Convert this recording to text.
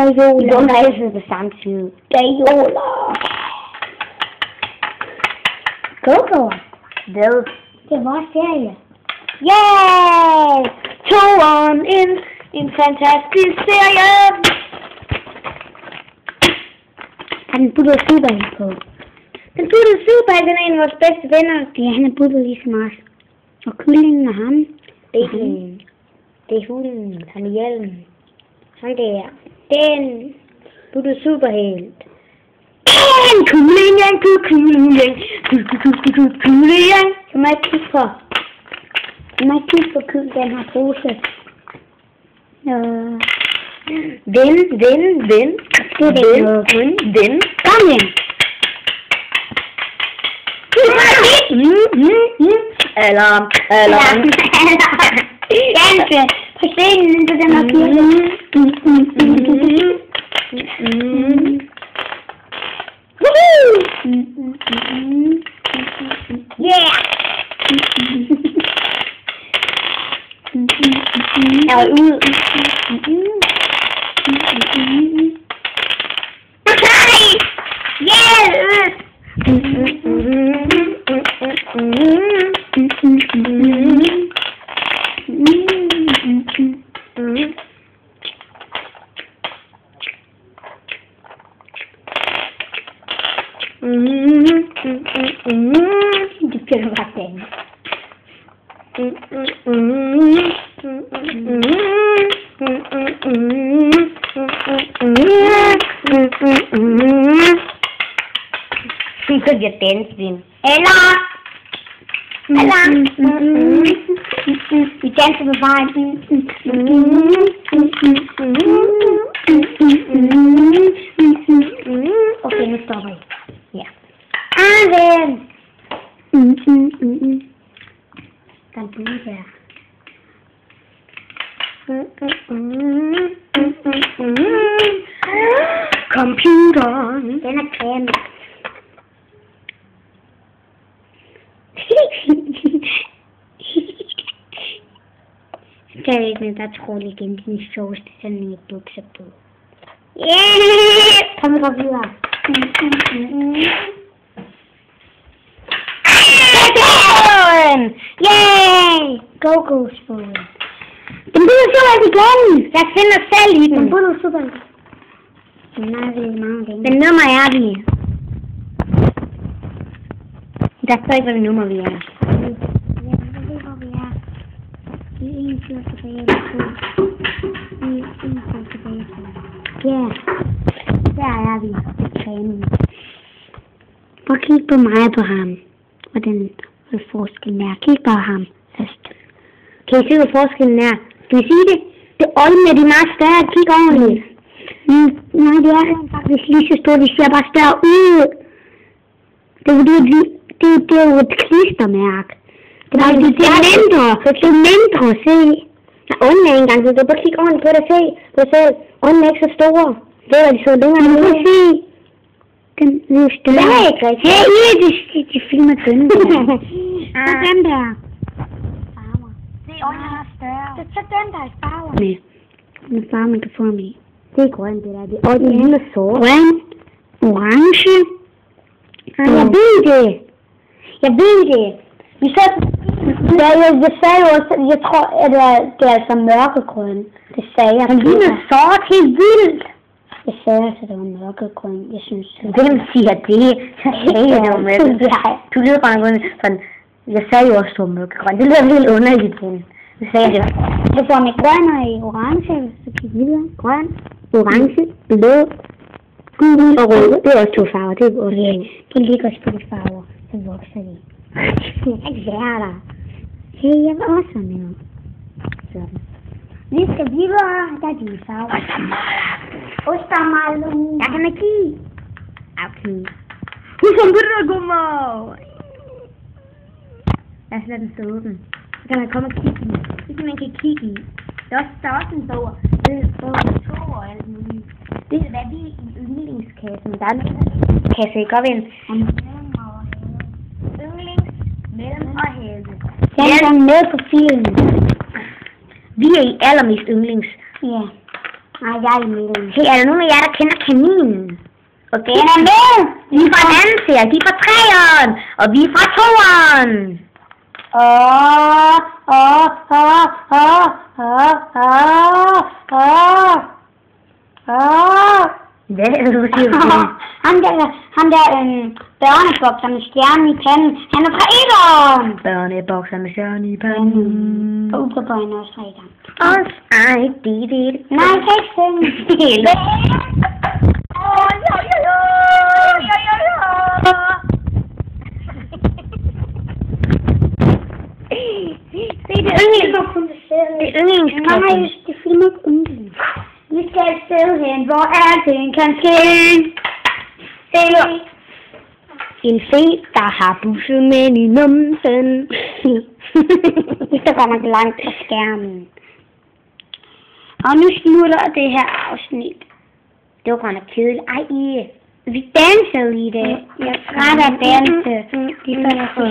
Gajoler. De er altid på samme tid. Gajoler. Coco. Hvad? Det er vores serie. Yay! 2'eren en fantastisk serie. Har den puttet Superhelt på? Den puttede Superhelt, den er en af vores bedste venner. Ja, han er puttet ligesom os. Og kyllingen og ham. Babyen. Det er hunden. Han er hjelmen. Sådan der. Den puttede Superhelt. Kyllingen. Så må jeg kigge på. Den her pose. Ven. Kom igen. Alarm. Ganske. Forsvinde ind til den her kirke. Yeah! Jeg er ude. Du kan bare den. Så bliver dansvind. Eller. Vi danser på vejen. Okay, nu stopper jeg. Ja. Arven! Den burde være. Computeren. Den er creme. Jeg ved ikke, men der tror jeg igen, din sjoveste sådan en bukser på. Yeah! Kom vi gå videre. Yay! Go-go-spolen. Den burde super igen! Jeg finder selv i den. Den burde super. Den nummer er vi. Der står ikke, hvad nummer vi er. Vi er en tur tilbage til 2. Vi er en tur tilbage til. Ja, der er vi. Træning. Prøv at kigge på mig på ham. Hvordan forskellen er. Kig på ham først. Kan I se, hvad forskellen er? Kan I sige det? Det øjnene er de meget større. Kig ordentligt. Nej, det er faktisk lige så stort. De ser bare større ud. Det er fordi, det er jo et klistermærke. Det er mindre, se. Der er øjnene engang, så du kan bare kigge ordentligt på det, se. Du ser, øjnene er ikke så store. Det er de så længere, du kan se. Den er jo større. Det er ikke rigtigt. Hey, de filmer den der. Så den der. Farver. Se, øjnene er større. Så den der er farver. Med farver, man kan få dem i. Det er grøn, det der. Det er øjnene sort. Grøn. Orange. Jeg ved det. Vi så... Jeg sagde jo også, jeg tror, at det er altså mørkegrøn. Det sagde jeg. Men lige med sort, helt vildt. Jeg sagde altså, at det var mørkegrøn. Jeg synes... Hvem siger det? Så sagde jeg jo med det. Du lyder bare sådan... Jeg sagde jo også, at det var mørkegrøn. Det lyder helt underligt. Det sagde jeg. Jeg får med grøn og i orange, så kig videre. Grøn, orange, blå, gul og rød. Det er også 2 farver. Det er også det ligger også på de farver. Så vokser de. Jeg kan ikke være der. Hey, jeg vil også med. Sådan. Vi skal videre. Der er dine farver. Ostermalung. Jeg kan ikke give. Okay. Husk om det der gummer. Lad os lade den stå åben. Så kan man komme og kigge i. Det kan man kan kigge i. Der er også en bog. Det er en tog og alt muligt. Det er hvad vi er i yndlingskassen. Der er en kasse, ikke? Godt ind. Yndlings, mellem og hæve. Jeg er med på filmen. Vi er i allermest yndlings. Ja. Nej, jeg er Emil. Hey, er der nogen af jer, der kender kaninen? Okay, den er med! Vi er fra den anden serie, de er fra 3'eren, og vi er fra 2'eren. Hvad er det, du siger? Han der børnebokser med stjernen i panden, han er fra 1'eren. Børnebokser med stjernen i panden. Og Uberboyen er også fra 1'eren. Os, ej, det. Nej, jeg kan ikke synge. Helt. Se, det er yndlingskatten. Nej, det filmer ikke yndling. Vi skal et sted hen, hvor alting kan ske. En fe, der har bussemænd i numsen. Det er godt nok langt fra skærmen. Og nu slutter det her afsnit. Det var godt nok kedeligt. Ej, Vi dansede i det. Jeg er træt af at danse. Det er for